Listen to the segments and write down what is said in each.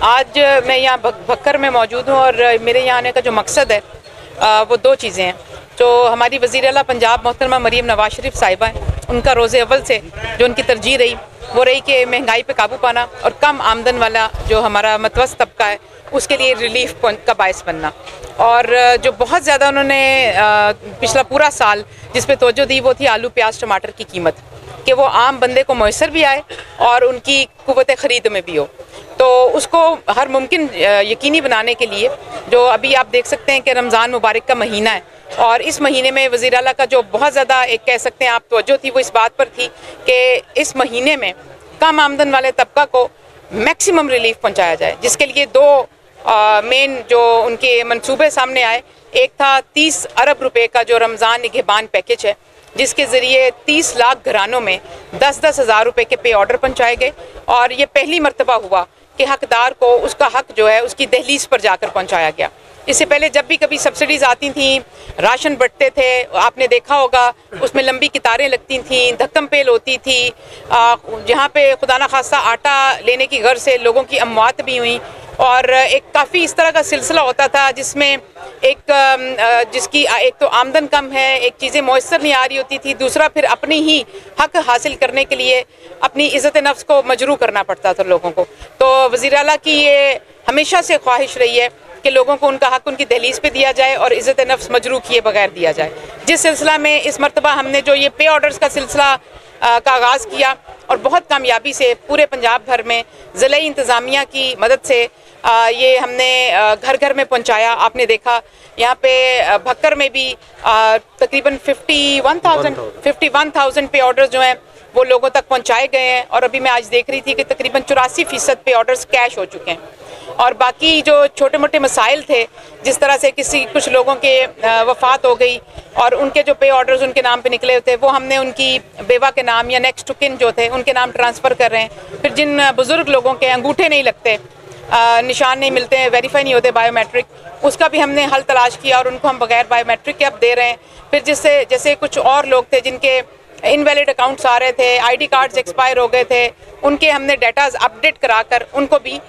आज मैं यहाँ भक्कर में मौजूद हूँ और मेरे यहाँ आने का जो मकसद है वो दो चीज़ें हैं। जो हमारी वज़ीर आला पंजाब मोहतरमा मरीम नवाज शरीफ साहिबा हैं, उनका रोज़े अव्वल से जो उनकी तरजीह रही वो रही कि महंगाई पे काबू पाना और कम आमदन वाला जो हमारा मतवस्त तबका है उसके लिए रिलीफ का बायस बनना। और जो बहुत ज़्यादा उन्होंने पिछला पूरा साल जिस पे तवज्जो दी वो थी आलू प्याज टमाटर की कीमत, कि वो आम बंदे को मैसर भी आए और उनकी कुव्वत ख़रीद में भी हो। तो उसको हर मुमकिन यकीनी बनाने के लिए जो अभी आप देख सकते हैं कि रमज़ान मुबारक का महीना है और इस महीने में वज़ीर आला का जो बहुत ज़्यादा एक कह सकते हैं आप तवज्जो थी वो इस बात पर थी कि इस महीने में कम आमदन वाले तबका को मैक्सिमम रिलीफ पहुंचाया जाए, जिसके लिए दो मेन जो उनके मंसूबे सामने आए। एक था 30 अरब रुपए का जो रमज़ान निगहबान पैकेज है, जिसके ज़रिए 30 लाख घरानों में 10-10 हज़ार रुपये के पे ऑर्डर पहुंचाए गए और ये पहली मरतबा हुआ कि हकदार को उसका हक जो है उसकी दहलीज पर जाकर पहुंचाया गया। इससे पहले जब भी कभी सब्सिडीज़ आती थी, राशन बंटते थे, आपने देखा होगा उसमें लंबी कतारें लगती थीं, धक्कम पेल होती थी, जहाँ पे खुदा न खास्ता आटा लेने की गर्ज से लोगों की अमवात भी हुई और एक काफ़ी इस तरह का सिलसिला होता था जिसमें जिसकी एक तो आमदन कम है, एक चीज़ें मौसर नहीं आ रही होती थी, दूसरा फिर अपनी ही हक हासिल करने के लिए अपनी इज़्ज़त नफ्स को मजरू करना पड़ता था लोगों को। तो वज़ीर आला की ये हमेशा से ख्वाहिश रही है कि लोगों को उनका हक उनकी दहलीज पे दिया जाए और इज़्ज़त नफ्स मजरू किए बगैर दिया जाए। जिस सिलसिला में इस मरतबा हमने जो ये पे ऑर्डर्स का सिलसिला का आगाज़ किया और बहुत कामयाबी से पूरे पंजाब भर में ज़िले इंतज़ामिया की मदद से ये हमने घर घर में पहुंचाया। आपने देखा यहाँ पे भक्कर में भी तकरीबन 51,000 पे ऑर्डर्स जो हैं वो लोगों तक पहुंचाए गए हैं और अभी मैं आज देख रही थी कि तकरीबन 84% पे ऑर्डर्स कैश हो चुके हैं। और बाकी जो छोटे मोटे मसाइल थे, जिस तरह से कुछ लोगों के वफ़ात हो गई और उनके जो पे ऑर्डर्स उनके नाम पे निकले थे वो हमने उनकी बेवा के नाम या नेक्स्ट टू किन जो थे उनके नाम ट्रांसफ़र कर रहे हैं। फिर जिन बुज़ुर्ग लोगों के अंगूठे नहीं लगते, निशान नहीं मिलते हैं, वेरीफाई नहीं होते बायोमेट्रिक, उसका भी हमने हल तलाश किया और उनको हम बगैर बायोमेट्रिक के अब दे रहे हैं। फिर जिससे जैसे कुछ और लोग थे जिनके इनवैलिड अकाउंट्स आ रहे थे, आईडी कार्ड्स एक्सपायर हो गए थे, उनके हमने डाटाज अपडेट कराकर उनको भी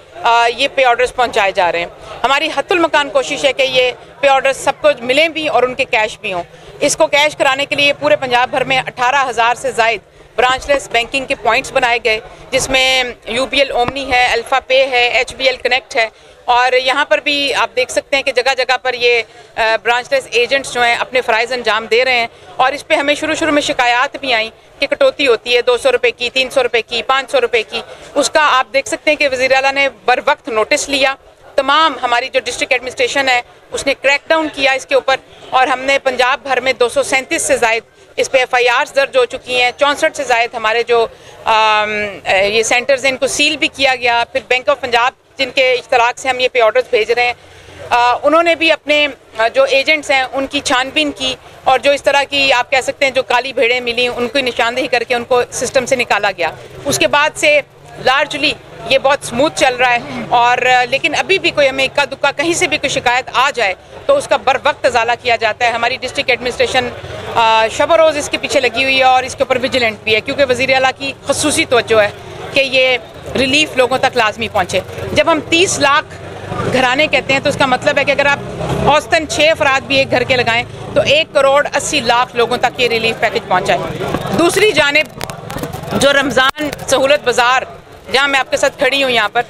ये पे ऑर्डर्स पहुंचाए जा रहे हैं। हमारी हत्तुल मकान कोशिश है कि ये पे ऑर्डर्स सबको मिलें भी और उनके कैश भी हों। इसको कैश कराने के लिए पूरे पंजाब भर में 18,000 से ज़ायद ब्रांचलेस बैंकिंग के पॉइंट्स बनाए गए, जिसमें UBL ओमनी है, अल्फ़ा पे है, HBL कनेक्ट है और यहाँ पर भी आप देख सकते हैं कि जगह जगह पर ये ब्रांचलेस एजेंट्स जो हैं अपने फ़राइज़ अंजाम दे रहे हैं। और इस पे हमें शुरू में शिकायत भी आई कि कटौती होती है 200 रुपये की, 300 रुपये की, 500 रुपये की। उसका आप देख सकते हैं कि वज़ीर आला ने बर वक्त नोटिस लिया, तमाम हमारी जो डिस्ट्रिक्ट एडमिनिस्ट्रेशन है उसने क्रैकडाउन किया इसके ऊपर और हमने पंजाब भर में 237 से ज़ायद इस पे FIRs दर्ज हो चुकी हैं। 64 से ज़ायद हमारे जो ये सेंटर्स हैं इनको सील भी किया गया। फिर बैंक ऑफ पंजाब जिनके इश्तराक से हम ये पे ऑर्डर्स भेज रहे हैं, उन्होंने भी अपने जो एजेंट्स हैं उनकी छानबीन की और जो इस तरह की आप कह सकते हैं जो काली भेड़ें मिली उनको निशानदेही करके उनको सिस्टम से निकाला गया। उसके बाद से लार्जली ये बहुत स्मूथ चल रहा है और लेकिन अभी भी कोई हमें इक्का दुक्का कहीं से भी कोई शिकायत आ जाए तो उसका बर वक्त इजाला किया जाता है। हमारी डिस्ट्रिक्ट एडमिनिस्ट्रेशन शब रोज़ इसके पीछे लगी हुई है और इसके ऊपर विजिलेंट भी है, क्योंकि वज़ीर आला की ख़ुसूसी तवज्जो है कि ये रिलीफ लोगों तक लाजमी पहुँचे। जब हम 30 लाख घराने कहते हैं तो उसका मतलब है कि अगर आप औसतन 6 अफराद भी एक घर के लगाएं तो 1,80,00,000 लोगों तक ये रिलीफ पैकेज पहुँचाए। दूसरी जानिब जो रमज़ान सहूलत बाज़ार जहाँ मैं आपके साथ खड़ी हूँ यहाँ पर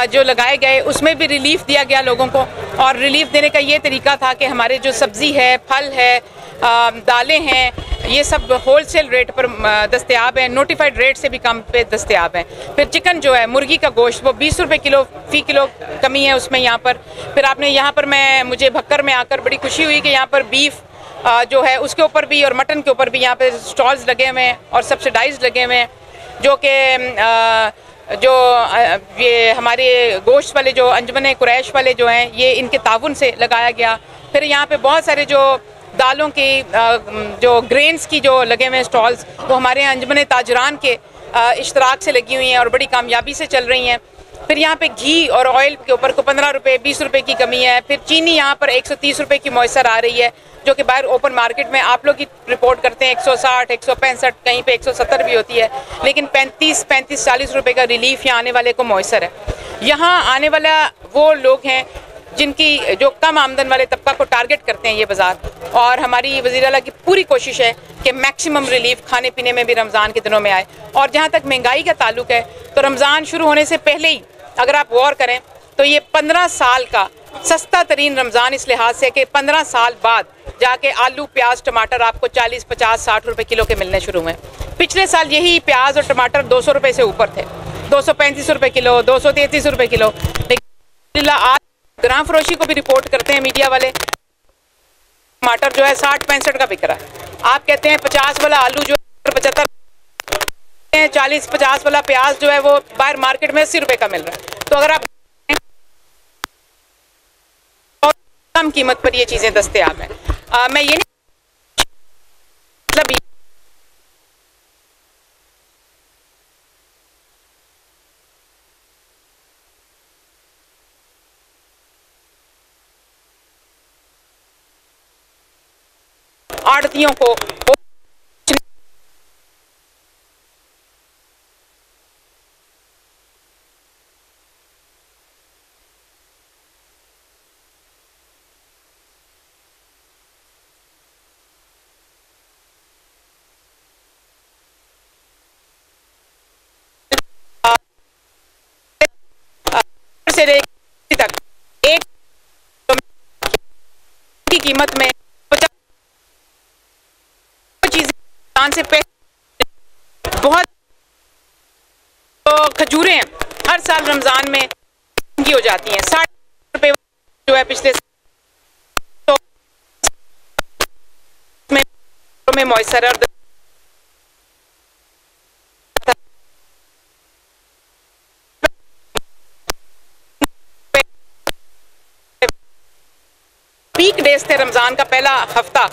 जो लगाए गए उसमें भी रिलीफ दिया गया लोगों को। और रिलीफ देने का ये तरीका था कि हमारे जो सब्ज़ी है, फल है, दालें हैं, ये सब होलसेल रेट पर दस्तयाब हैं, नोटिफाइड रेट से भी कम पे दस्तयाब हैं। फिर चिकन जो है, मुर्गी का गोश्त, वो 20 रुपये किलो फ़ी किलो कमी है उसमें यहाँ पर। फिर आपने यहाँ पर मुझे भक्कर में आकर बड़ी खुशी हुई कि यहाँ पर बीफ जो है उसके ऊपर भी और मटन के ऊपर भी यहाँ पे स्टॉल्स लगे हुए हैं और सब्सिडाइज लगे हुए हैं, जो कि ये हमारे गोश्त वाले जो अंजुमन कुरैश वाले जो हैं ये इनके ताउन से लगाया गया। फिर यहाँ पे बहुत सारे जो दालों की जो ग्रेन्स की जो लगे हुए हैं स्टॉल्स, वो हमारे यहाँ अंजुमन ताजरान के इश्तराक से लगी हुई हैं और बड़ी कामयाबी से चल रही हैं। फिर यहाँ पे घी और ऑयल के ऊपर को 15 रुपये 20 रुपये की कमी है। फिर चीनी यहाँ पर 130 रुपये की मौसर आ रही है, जो कि बाहर ओपन मार्केट में आप लोग की रिपोर्ट करते हैं 160, 165, कहीं पे 170 भी होती है, लेकिन 35, 40 रुपये का रिलीफ यहाँ आने वाले को मौसर है। यहाँ आने वाला वो लोग हैं जिनकी जो कम आमदन वाले तबका को टारगेट करते हैं ये बाज़ार, और हमारी वज़ीर आला की पूरी कोशिश है कि मैक्सिमम रिलीफ खाने पीने में भी रमज़ान के दिनों में आए। और जहाँ तक महंगाई का ताल्लुक है तो रमज़ान शुरू होने से पहले ही अगर आप गौर करें तो ये 15 साल का सस्ता तरीन रमज़ान इस लिहाज से कि 15 साल बाद जाके आलू प्याज टमाटर आपको 40, 50, 60 रुपए किलो के मिलने शुरू हुए। पिछले साल यही प्याज और टमाटर 200 रुपए से ऊपर थे, 235 रुपए किलो, 233 रुपए किलो। लेकिन आज ग्राम फरोशी को भी रिपोर्ट करते हैं मीडिया वाले, टमाटर जो है 60-65 का बिक रहा है। आप कहते हैं 50 वाला आलू जो है 75, 40-50 वाला प्याज जो है वो बाहर मार्केट में 80 रुपए का मिल रहा है। तो अगर आप कम कीमत पर ये चीजें दस्तयाब हैं, मैं ये नहीं मतलब आड़तियों को तक एक की कीमत में 50 चीजें से पहले बहुत तो खजूरें हर साल रमजान में महंगी हो जाती हैं, 60 रुपए जो है पिछले तो में मौसर और पीक डेज थे रमजान का पहला हफ्ता,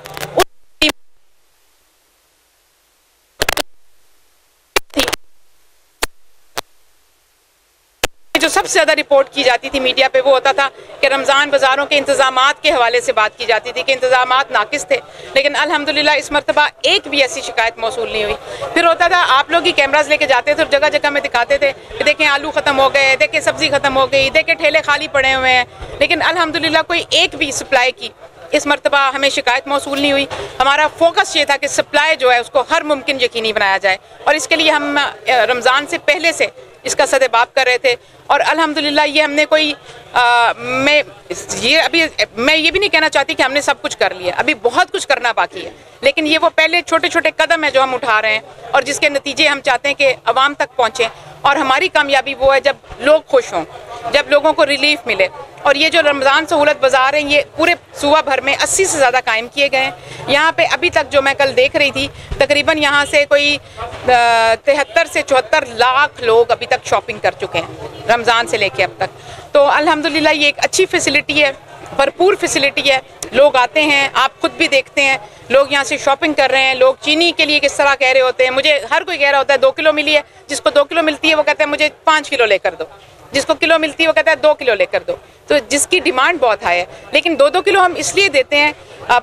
जो सबसे ज्यादा रिपोर्ट की जाती थी मीडिया पे वो होता था कि रमजान बाजारों के इंतजामात के हवाले से बात की जाती थी कि इंतजामात नाकिस थे। लेकिन अल्हम्दुलिल्लाह इस मरतबा एक भी ऐसी शिकायत मौसूल नहीं हुई। फिर होता था आप लोग ही कैमराज लेके जाते थे और जगह जगह में दिखाते थे कि देखें आलू खत्म हो गए, देखें सब्जी खत्म हो गई, देखें ठेले खाली पड़े हुए हैं। लेकिन अल्हम्दुलिल्लाह कोई एक भी सप्लाई की इस मरतबा हमें शिकायत मौसूल नहीं हुई। हमारा फोकस ये था कि सप्लाई जो है उसको हर मुमकिन यकीनी बनाया जाए, और इसके लिए हम रमज़ान से पहले से इसका सदेबाप कर रहे थे। और अल्हम्दुलिल्लाह ये हमने कोई मैं ये भी नहीं कहना चाहती कि हमने सब कुछ कर लिया, अभी बहुत कुछ करना बाकी है। लेकिन ये वो पहले छोटे छोटे कदम है जो हम उठा रहे हैं और जिसके नतीजे हम चाहते हैं कि अवाम तक पहुँचें। और हमारी कामयाबी वो है जब लोग खुश हों, जब लोगों को रिलीफ मिले। और ये जो रमज़ान सहूलत बाज़ार हैं ये पूरे सूबा भर में 80 से ज़्यादा कायम किए गए हैं। यहाँ पे अभी तक जो मैं कल देख रही थी तकरीबन यहाँ से कोई 73 से 74 लाख लोग अभी तक शॉपिंग कर चुके हैं रमज़ान से लेके अब तक। तो अल्हम्दुलिल्लाह ये एक अच्छी फैसिलिटी है, भरपूर फैसिलिटी है। लोग आते हैं, आप खुद भी देखते हैं, लोग यहाँ से शॉपिंग कर रहे हैं। लोग चीनी के लिए किस तरह कह रहे होते हैं, मुझे हर कोई कह रहा होता है 2 किलो मिली है, जिसको 2 किलो मिलती है वो कहता है मुझे 5 किलो लेकर दो, जिसको किलो मिलती है वो कहता है 2 किलो लेकर दो। तो जिसकी डिमांड बहुत हाई है। लेकिन 2-2 किलो हम इसलिए देते हैं,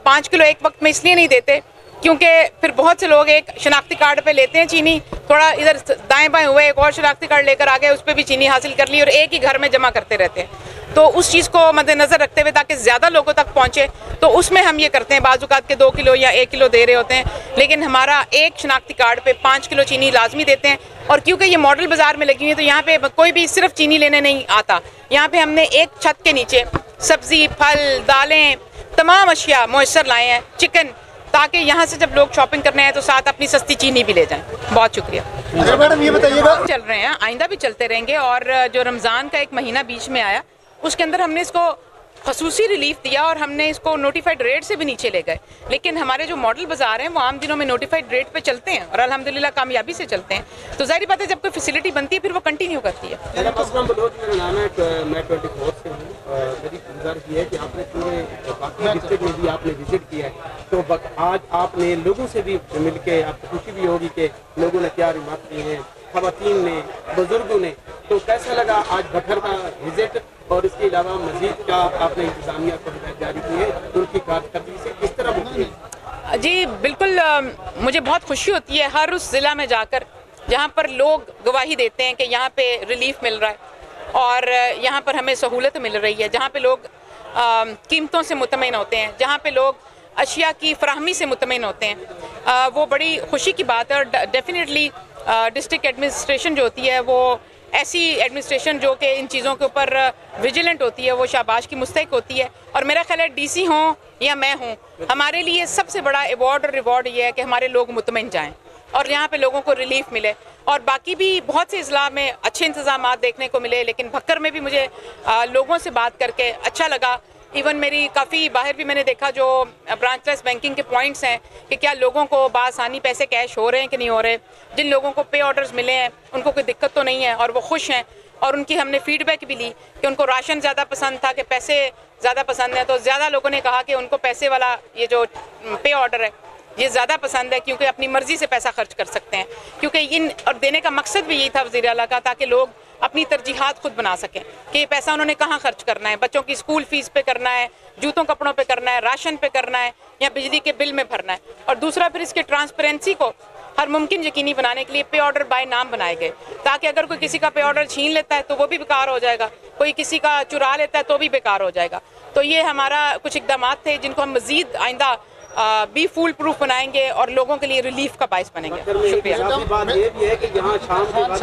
5 किलो एक वक्त में इसलिए नहीं देते क्योंकि फिर बहुत से लोग एक शनाख्ती कार्ड पे लेते हैं चीनी, थोड़ा इधर दाएं बाएं हुए एक और शनाख्ती कार्ड लेकर आ गए, उस पर भी चीनी हासिल कर ली और एक ही घर में जमा करते रहते हैं। तो उस चीज़ को मद्देनज़र रखते हुए ताकि ज़्यादा लोगों तक पहुँचे तो उसमें हम ये करते हैं, बाज़ुकात के 2 किलो या 1 किलो दे रहे होते हैं। लेकिन हमारा एक शनाख्ती कार्ड पे 5 किलो चीनी लाजमी देते हैं। और क्योंकि ये मॉडल बाज़ार में लगी हुई है तो यहाँ पे कोई भी सिर्फ चीनी लेने नहीं आता। यहाँ पे हमने एक छत के नीचे सब्ज़ी, फल, दालें, तमाम अशिया मुयस्सर लाए हैं, चिकन, ताकि यहाँ से जब लोग शॉपिंग करने आए तो साथ अपनी सस्ती चीनी भी ले जाएं। बहुत शुक्रिया। अच्छा मैडम ये बताइएगा, चल रहे हैं, आइंदा भी चलते रहेंगे। और जो रमज़ान का एक महीना बीच में आया उसके अंदर हमने इसको खसूसी रिलीफ दिया और हमने इसको नोटिफाइड रेट से भी नीचे ले गए। लेकिन हमारे जो मॉडल बाजार हैं वो आम दिनों में नोटिफाइड रेट पे चलते हैं और अल्हम्दुलिल्लाह कामयाबी से चलते हैं। तो जाहिर बात है जब कोई फैसिलिटी बनती है फिर वो कंटिन्यू करती है। मेरा नाम है, मैं 24 से हूँ। मेरी गुजारिश ये है कि आपने पूरे बाकी डिस्ट्रिक्ट में भी आपने विजिट किया है, तो आज आपने लोगों से भी मिल के आपको खुशी भी होगी कि लोगों ने क्या रिमार्क की हैं, ख़वातीन ने, बुजुर्गों ने। तो कैसा लगा आज भट्ठर का विजिट, और इसके अलावा मजीद का आपने इंतजामिया को हिदायत जारी की है, उनकी कारकर्दगी से किस तरह होती है? जी बिल्कुल, मुझे बहुत खुशी होती है हर उस ज़िला में जाकर जहाँ पर लोग गवाही देते हैं कि यहाँ पे रिलीफ मिल रहा है। और यहाँ पर हमें सहूलत मिल रही है, जहाँ पे लोग कीमतों से मुतमईन होते हैं, जहाँ पे लोग अशिया की फराहमी से मुतमईन होते हैं, वो बड़ी खुशी की बात है। और डेफिनेटली डिस्ट्रिक्ट एडमिनिस्ट्रेशन जो होती है वो ऐसी एडमिनिस्ट्रेशन जो कि इन चीज़ों के ऊपर विजिलेंट होती है, वो शाबाश की मुस्तहिक होती है। और मेरा ख्याल है डीसी हों या मैं हूँ, हमारे लिए सबसे बड़ा अवार्ड और रिवॉर्ड ये है कि हमारे लोग मुतमईन जाएँ और यहाँ पे लोगों को रिलीफ मिले। और बाकी भी बहुत से अजला में अच्छे इंतजाम देखने को मिले, लेकिन भक्कर में भी मुझे लोगों से बात करके अच्छा लगा। इवन मेरी काफ़ी बाहर भी मैंने देखा जो ब्रांचलेस बैंकिंग के पॉइंट्स हैं कि क्या लोगों को बासानी पैसे कैश हो रहे हैं कि नहीं हो रहे। जिन लोगों को पे ऑर्डर्स मिले हैं उनको कोई दिक्कत तो नहीं है और वो खुश हैं। और उनकी हमने फीडबैक भी ली कि उनको राशन ज़्यादा पसंद था कि पैसे ज़्यादा पसंद है। तो ज़्यादा लोगों ने कहा कि उनको पैसे वाला ये जो पे ऑर्डर है ये ज़्यादा पसंद है, क्योंकि अपनी मर्ज़ी से पैसा खर्च कर सकते हैं। क्योंकि इन और देने का मकसद भी यही था वज़ीर आला का, ताकि लोग अपनी तरजीहात खुद बना सकें कि ये पैसा उन्होंने कहाँ खर्च करना है। बच्चों की स्कूल फीस पे करना है, जूतों कपड़ों पे करना है, राशन पे करना है या बिजली के बिल में भरना है। और दूसरा फिर इसके ट्रांसपेरेंसी को हर मुमकिन यकीनी बनाने के लिए पे ऑर्डर बाय नाम बनाए गए, ताकि अगर कोई किसी का पे ऑर्डर छीन लेता है तो वो भी बेकार हो जाएगा, कोई किसी का चुरा लेता है तो भी बेकार हो जाएगा। तो ये हमारा कुछ इक़दाम थे जिनको हम मज़ीद आइंदा भी फुल प्रूफ बनाएंगे और लोगों के लिए रिलीफ का बायस बनेंगे। शुक्रिया। बात ये भी है कि यहाँ शाम के बाद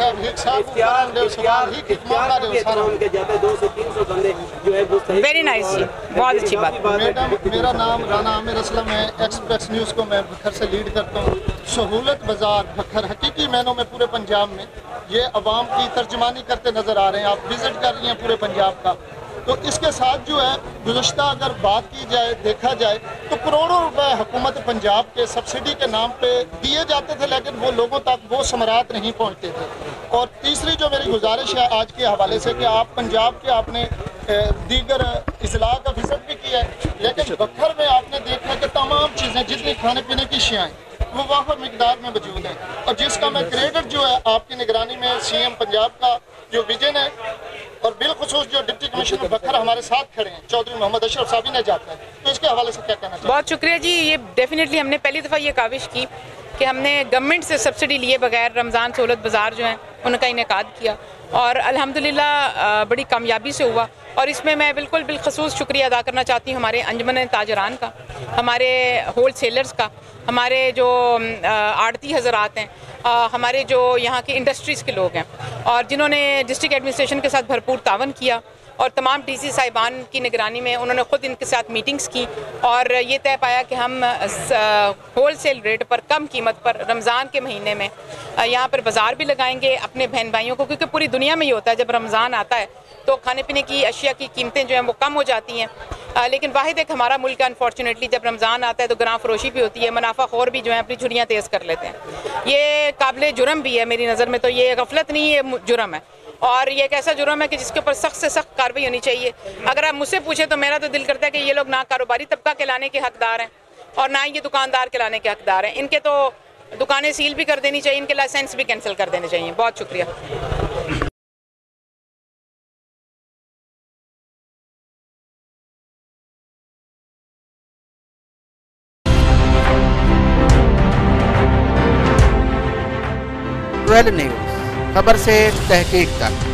200-300 बंदे जो है वो वेरी नाइस जी, बहुत अच्छी बात। मैडम, मेरा नाम राना आमिर असलम है, एक्सप्रेस न्यूज़ को मैं भक्खर से लीड करता हूँ। सहूलत बाज़ार भक्खर हकीकी मैनों में पूरे पंजाब में ये अवाम की तर्जमानी करते नज़र आ रहे हैं। आप विज़िट कर रही हैं पूरे पंजाब का। तो इसके साथ जो है गुज़श्ता अगर बात की जाए, देखा जाए तो करोड़ों रुपए हुकूमत पंजाब के सब्सिडी के नाम पे दिए जाते थे, लेकिन वो लोगों तक वो समारात नहीं पहुंचते थे। और तीसरी जो मेरी गुजारिश है आज के हवाले से कि आप पंजाब के आपने दीगर अजला का विज़िट भी किया है, लेकिन बखर में आपने देखा कि तमाम चीज़ें जितनी खाने पीने की शियाएँ वो वाफर मिकदार में मौजूद हैं। और जिसका मैं क्रेडिट जो है आपकी निगरानी में CM पंजाब का जो विजन है और बिलखुसूस जो डिप्टी कमिश्नर बखर हमारे साथ खड़े हैं चौधरी मोहम्मद अशरफ साहब ने जाता है, तो इसके हवाले से क्या कहना चाहिए? बहुत शुक्रिया जी। ये डेफिनेटली हमने पहली दफ़ा ये काविश की कि हमने गवर्नमेंट से सब्सिडी लिए बगैर रमज़ान सहूलत बाज़ार जो है उनका इनेकाद किया और अल्हम्दुलिल्लाह बड़ी कामयाबी से हुआ। और इसमें मैं बिल्कुल बिलखसूस शुक्रिया अदा करना चाहती हूँ हमारे अंजुमन ताजरान का, हमारे होल सेलर्स का, हमारे जो आड़ती हज़रात हैं, हमारे जो यहाँ के इंडस्ट्रीज़ के लोग हैं और जिन्होंने डिस्ट्रिक्ट एडमिनिस्ट्रेशन के साथ भरपूर तावन किया। और तमाम DC साहिबान की निगरानी में उन्होंने ख़ुद इनके साथ मीटिंग्स की और ये तय पाया कि हम होल सेल रेट पर कम कीमत पर रमज़ान के महीने में यहाँ पर बाज़ार भी लगाएंगे अपने बहन भाइयों को, क्योंकि पूरी दुनिया में ये होता है जब रमज़ान आता है तो खाने पीने की अशिया की कीमतें जो हैं वो कम हो जाती हैं। लेकिन वाहिद एक हमारा मुल्क अनफॉर्चुनेटली जब रमज़ान आता है तो ग्रां फरोशी भी होती है, मुनाफा खोर भी जो है अपनी छुरियाँ तेज़ कर लेते हैं। ये काबिल जुर्म भी है मेरी नज़र में, तो ये गफलत नहीं, ये जुर्म है और ये एक ऐसा जुर्म है कि जिसके ऊपर सख्त से सख्त कार्रवाई होनी चाहिए। अगर आप मुझसे पूछे तो मेरा तो दिल करता है कि ये लोग ना कारोबारी तबका के लाने के हकदार हैं और ना ही ये दुकानदार के लाने के हकदार हैं। इनके तो दुकानें सील भी कर देनी चाहिए, इनके लाइसेंस भी कैंसिल कर देने चाहिए। बहुत शुक्रिया। ट्वेल्व न्यूज़, खबर से तहकीक तक।